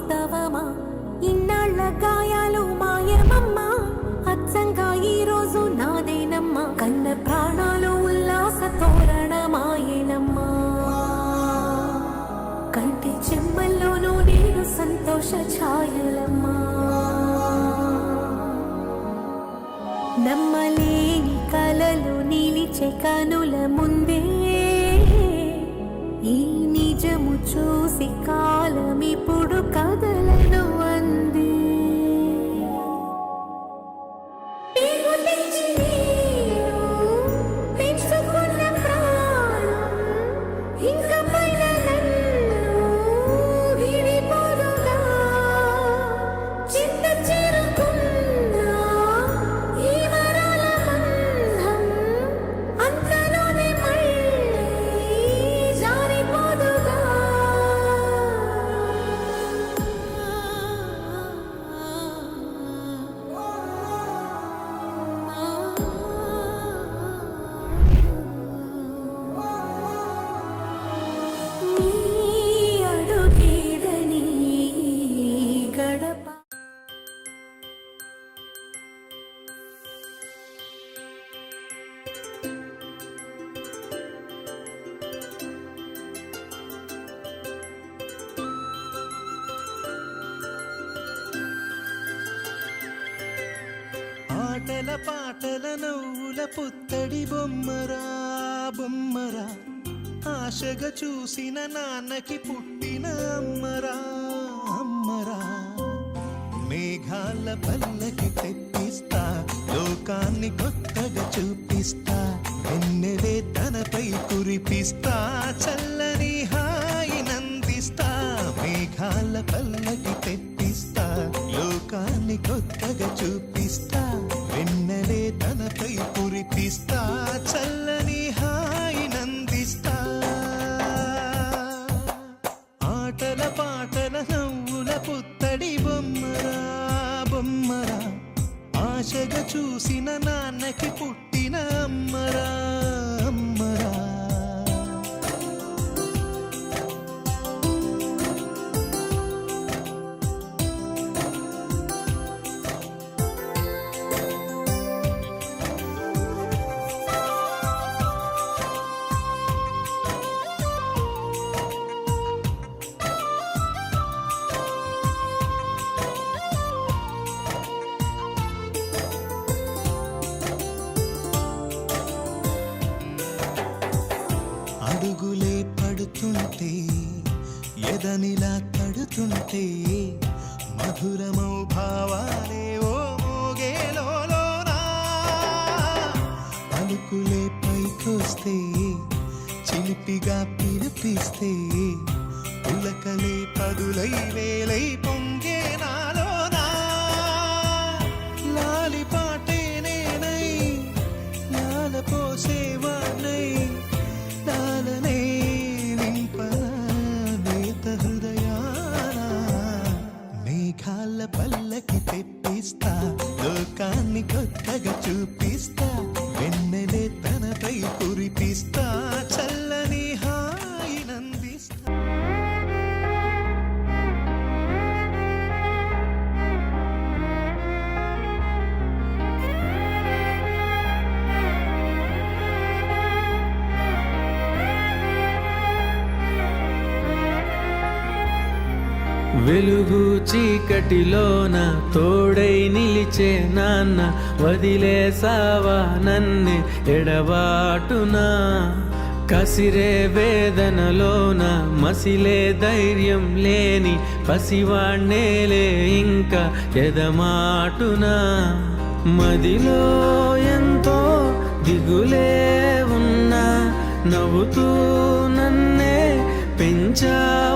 వాస్తవమా ఇన్నాళ్ళ గాయాలు మాయమమ్మా అచ్చంగా ఈ రోజు నాదేనమ్మా కన్న ప్రాణాలు ఉల్లాస తోరణమాయేనమ్మా కంటి చెమ్మల్లోనూ నేను సంతోష ఛాయలమ్మా నమ్మలేని కలలు నిలిచే కనుల ముందే ఈ నిజము చూసి కాలమిప్పుడు కదలను అంది ఆటల పాటల నవ్వుల పుత్తడి బొమ్మరా బొమ్మరా ఆశగా చూసిన నాన్నకి పుట్టిన అమ్మరా అమ్మరా మేఘాల పల్లకి తెప్పిస్తా లోకాన్ని కొత్తగా చూపిస్తా వెన్నెలే తనపై కురిపిస్తా చల్లని హాయి నందిస్తా మేఘాల పల్లకి తెప్పిస్తా లోకాన్ని కొత్తగా చూపిస్తా వెన్నెలే తనపై కురిపిస్తా చల్లని హాయి నందిస్తా ఆటల పాటల నవ్వుల పుత్తడి బొమ్మరా బొమ్మరా ఆశగా చూసిన నాన్నకి పుట్టిన అమ్మరా అమ్మరా అడుగులే పడుతుంటే ఎదనిలా తడుతుంటే మధురమౌ భావాలే ఓ మోగేలోనా పలుకులే పైకొస్తే చిలిపిగా పిలిపిస్తే పులకలే పదులై వేలై పొంగే నాలోనా లాలి పాటే నేనై లాల పోసేవాణ్ణై లాలనే నింపనా నేత హృదయాన మేఘాల పల్లకి తెప్పిస్తా లోకాన్ని కొత్తగా చూపిస్తా వెన్నెలే తనపై కురిపిస్తా చల్లని హాయి నందిస్తా వెలుగు చీకటిలోన తోడై నిలిచే నాన్న వదిలేసావా నన్నే ఎడబాటునా కసిరే వేదనలోన మసిలే ధైర్యం లేని పసివాణ్ణేలే ఇంకా ఎదమాటునా మదిలో ఎంతో దిగులే ఉన్నా నవ్వుతూ నన్నే పెంచావు